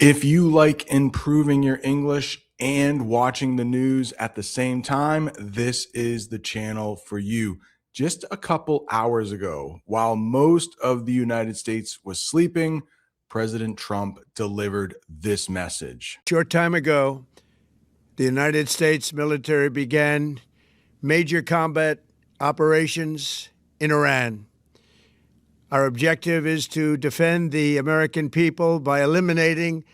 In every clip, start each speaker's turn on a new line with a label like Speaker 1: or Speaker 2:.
Speaker 1: If you like improving your English and watching the news at the same time, this is the channel for you. Just a couple hours ago, while most of the United States was sleeping, President Trump delivered this message.
Speaker 2: Short time ago, the United States military began major combat operations in Iran. Our objective is to defend the American people by eliminating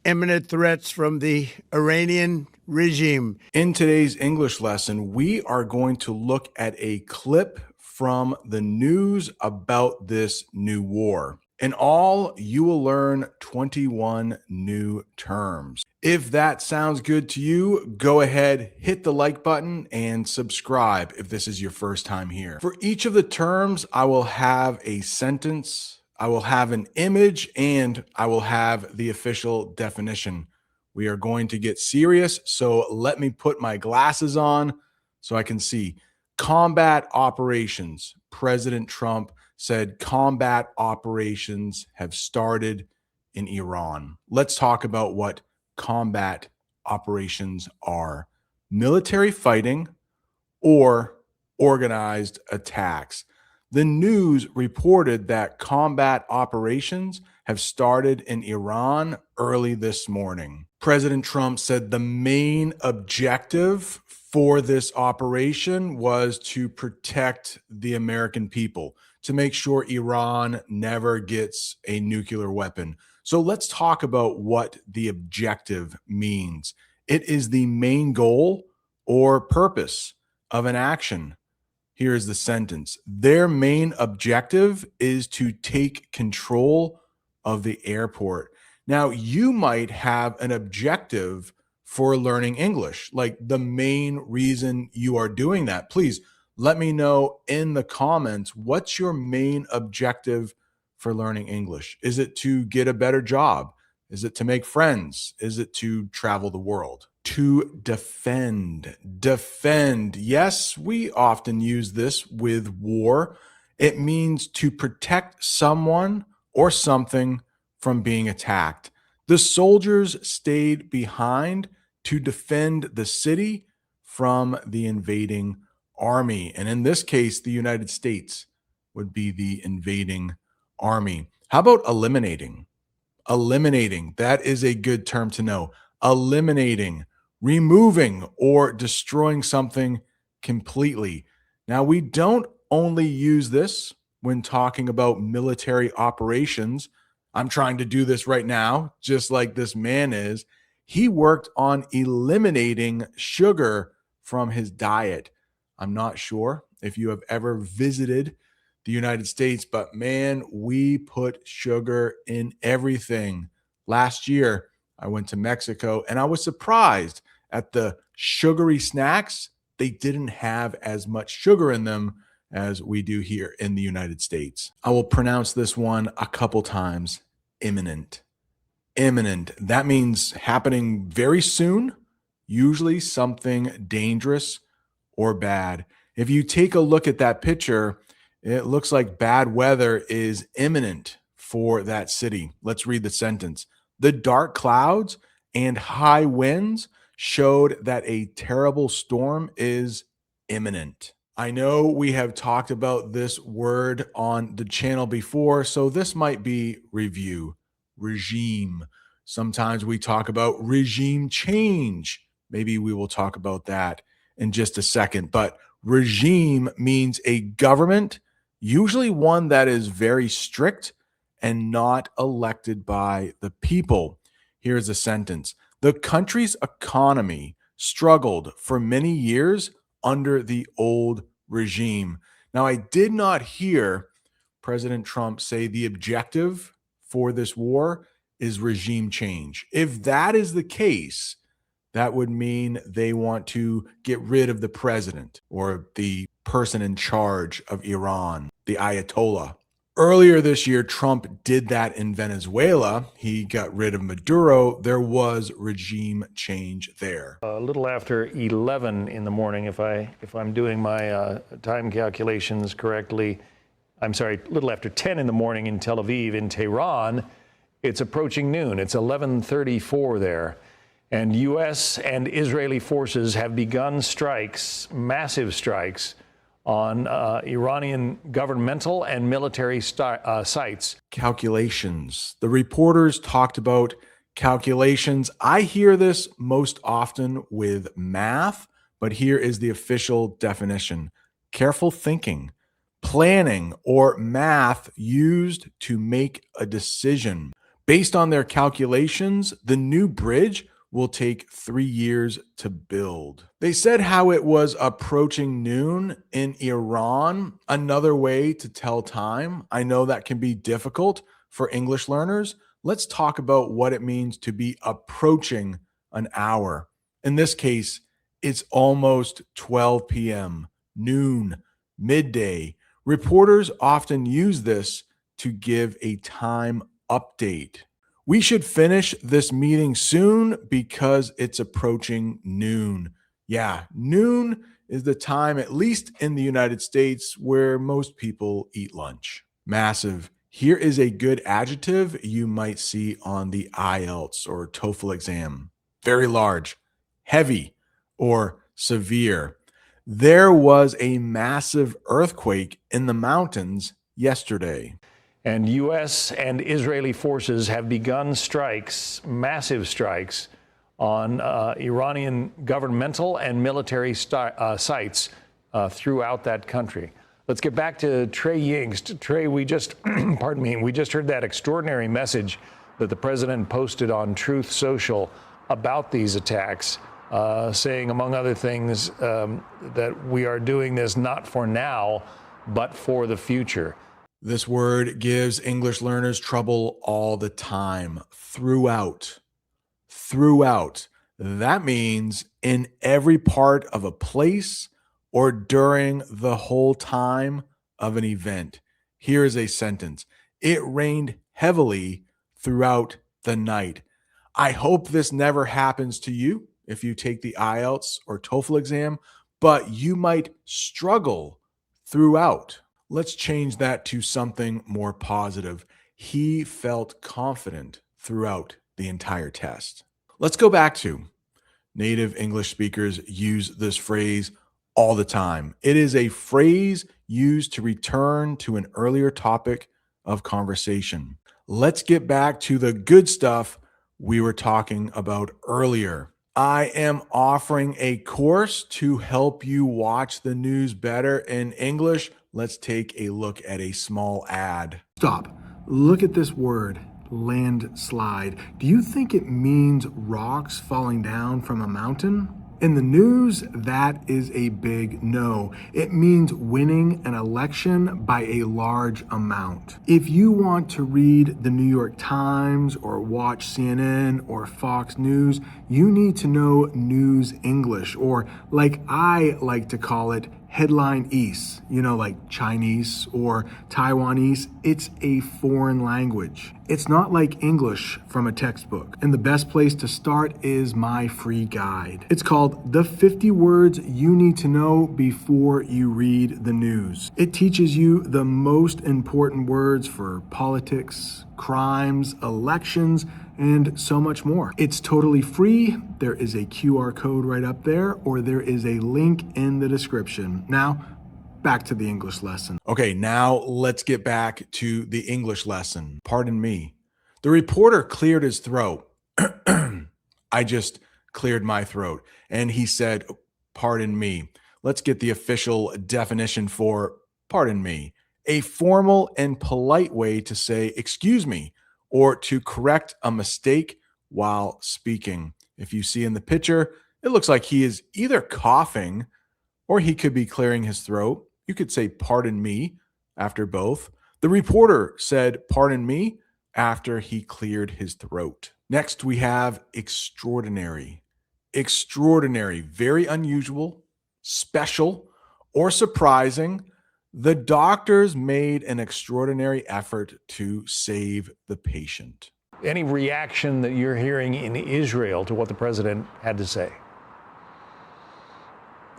Speaker 2: imminent threats from the Iranian regime.
Speaker 1: In today's English lesson, we are going to look at a clip from the news about this new war. In all, you will learn 21 new terms. If that sounds good to you, go ahead, hit the like button and subscribe if this is your first time here. For each of the terms, I will have a sentence, I will have an image, and I will have the official definition. We are going to get serious, so let me put my glasses on so I can see. Combat operations. President Trump said combat operations have started in Iran. Let's talk about what combat operations are. Military fighting or organized attacks. The news reported that combat operations have started in Iran early this morning. President Trump said the main objective for this operation was to protect the American people, to make sure Iran never gets a nuclear weapon. So let's talk about what the objective means. It is the main goal or purpose of an action. Here is the sentence. Their main objective is to take control of the airport. Now, you might have an objective for learning English, like the main reason you are doing that. Please let me know in the comments, what's your main objective for learning English? Is it to get a better job? Is it to make friends? Is it to travel the world? To defend. Defend. Yes, we often use this with war. It means to protect someone or something from being attacked. The soldiers stayed behind to defend the city from the invading army. And in this case, the United States would be the invading army. How about eliminating? Eliminating. That is a good term to know. Eliminating, removing, or destroying something completely. Now, we don't only use this when talking about military operations. I'm trying to do this right now, just like this man is. He worked on eliminating sugar from his diet. I'm not sure if you have ever visited the United States, but man, we put sugar in everything. Last year, I went to Mexico and I was surprised at the sugary snacks. They didn't have as much sugar in them as we do here in the United States. I will pronounce this one a couple times. Imminent. Imminent. That means happening very soon, usually something dangerous or bad. If you take a look at that picture, it looks like bad weather is imminent for that city. Let's read the sentence. The dark clouds and high winds showed that a terrible storm is imminent. I know we have talked about this word on the channel before, so this might be review. Regime. Sometimes we talk about regime change. Maybe we will talk about that in just a second. But regime means a government, usually one that is very strict and not elected by the people. Here's a sentence. The country's economy struggled for many years under the old regime. Now, I did not hear President Trump say the objective for this war is regime change. If that is the case, that would mean they want to get rid of the president or the person in charge of Iran, the Ayatollah. Earlier this year, Trump did that in Venezuela. He got rid of Maduro. There was regime change there.
Speaker 3: A little after 11 in the morning, if I'm doing my time calculations correctly, I'm sorry, a little after 10 in the morning in Tel Aviv, in Tehran, It's approaching noon. It's 11:34 there. And U.S. and Israeli forces have begun strikes, massive strikes, on Iranian governmental and military sites.
Speaker 1: Calculations. The reporters talked about calculations. I hear this most often with math, but here is the official definition: careful thinking, planning, or math used to make a decision. Based on their calculations, the new bridge will take 3 years to build. They said how it was approaching noon in Iran, another way to tell time. I know that can be difficult for English learners. Let's talk about what it means to be approaching an hour. In this case, it's almost 12 p.m., noon, midday. Reporters often use this to give a time update. We should finish this meeting soon because it's approaching noon. Yeah, noon is the time, at least in the United States, where most people eat lunch. Massive. Here is a good adjective you might see on the IELTS or TOEFL exam. Very large, heavy, or severe. There was a massive earthquake in the mountains yesterday.
Speaker 3: And U.S. and Israeli forces have begun strikes, massive strikes, on Iranian governmental and military sites throughout that country. Let's get back to Trey Yingst. Trey, we just, pardon me, we just heard that extraordinary message that the president posted on Truth Social about these attacks, saying, among other things, that we are doing this not for now, but for the future.
Speaker 1: This word gives English learners trouble all the time. Throughout. Throughout. That means in every part of a place or during the whole time of an event. Here is a sentence. It rained heavily throughout the night. I hope this never happens to you if you take the IELTS or TOEFL exam, but you might struggle throughout. Let's change that to something more positive. He felt confident throughout the entire test. Let's go back to native English speakers use this phrase all the time. It is a phrase used to return to an earlier topic of conversation. Let's get back to the good stuff we were talking about earlier. I am offering a course to help you watch the news better in English. Let's take a look at a small ad. Stop. Look at this word, landslide. Do you think it means rocks falling down from a mountain? In the news, that is a big no. It means winning an election by a large amount. If you want to read the New York Times or watch CNN or Fox News, you need to know news English, or like I like to call it, headline-ese, like Chinese or Taiwanese. It's a foreign language. It's not like English from a textbook. And the best place to start is my free guide. It's called The 50 Words You Need to Know Before You Read the News. It teaches you the most important words for politics, crimes, elections, and so much more. It's totally free. There is a QR code right up there, or there is a link in the description. Now, back to the English lesson. Okay, now let's get back to the English lesson. Pardon me. The reporter cleared his throat. I just cleared my throat. And he said, pardon me. Let's get the official definition for pardon me. A formal and polite way to say, excuse me, or to correct a mistake while speaking. If you see in the picture, it looks like he is either coughing or he could be clearing his throat. You could say, pardon me, after both. The reporter said, pardon me, after he cleared his throat. Next, we have extraordinary. Extraordinary, very unusual, special, or surprising. The doctors made an extraordinary effort to save the patient.
Speaker 3: Any reaction that you're hearing in Israel to what the president had to say?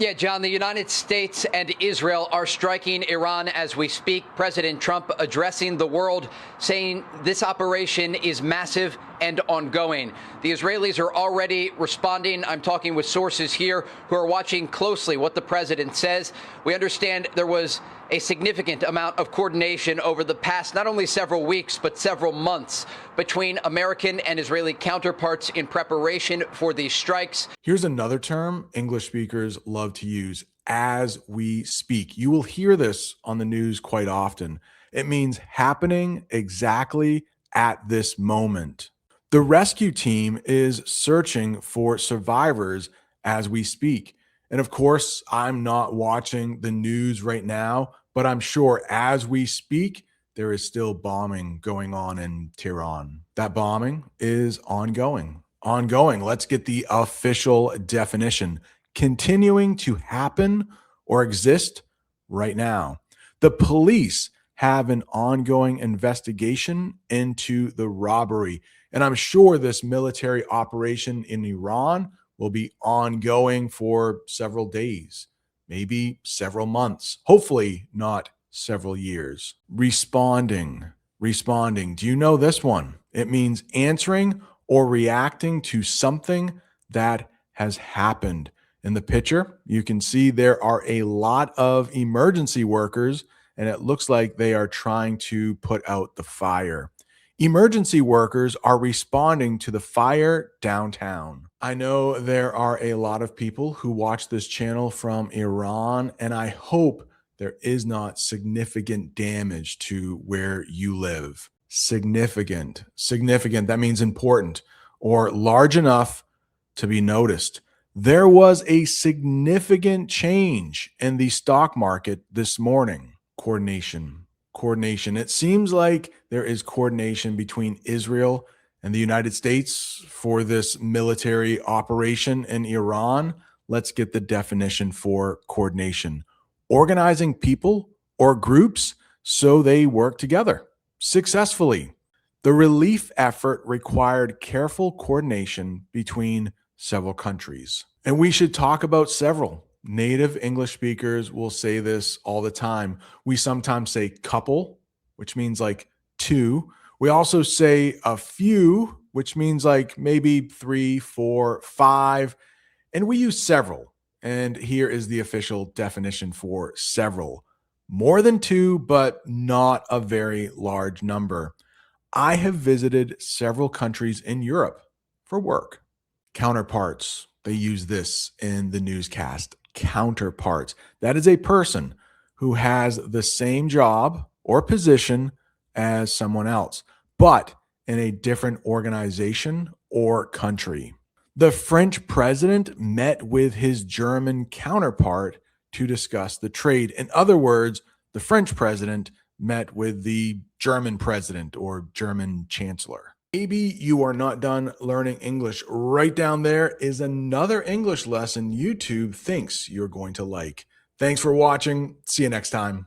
Speaker 4: Yeah, John, the United States and Israel are striking Iran as we speak. President Trump addressing the world, saying this operation is massive and ongoing. The Israelis are already responding. I'm talking with sources here who are watching closely what the president says. We understand there was a significant amount of coordination over the past not only several weeks, but several months between American and Israeli counterparts in preparation for these strikes.
Speaker 1: Here's another term English speakers love to use: as we speak. You will hear this on the news quite often. It means happening exactly at this moment. The rescue team is searching for survivors as we speak. And of course, I'm not watching the news right now, but I'm sure as we speak, there is still bombing going on in Tehran. That bombing is ongoing. Ongoing. Let's get the official definition. Continuing to happen or exist right now. The police have an ongoing investigation into the robbery. And I'm sure this military operation in Iran will be ongoing for several days, maybe several months, hopefully not several years. Responding. Do you know this one? It means answering or reacting to something that has happened. In the picture, you can see there are a lot of emergency workers, and it looks like they are trying to put out the fire. Emergency workers are responding to the fire downtown. I know there are a lot of people who watch this channel from Iran, and I hope there is not significant damage to where you live. Significant. That means important or large enough to be noticed. There was a significant change in the stock market this morning. Coordination. It seems like there is coordination between Israel and the United States for this military operation in Iran. Let's get the definition for coordination: organizing people or groups so they work together successfully. The relief effort required careful coordination between several countries. And we should talk about several. Native English speakers will say this all the time. We sometimes say couple, which means like two. We also say a few, which means like maybe 3, 4, 5. And we use several. And here is the official definition for several: more than 2, but not a very large number. I have visited several countries in Europe for work. Counterparts. They use this in the newscast. Counterparts. That is a person who has the same job or position as someone else, but in a different organization or country. The French president met with his German counterpart to discuss the trade. In other words, the French president met with the German president or German chancellor. Maybe you are not done learning English. Right down there is another English lesson YouTube thinks you're going to like. Thanks for watching. See you next time.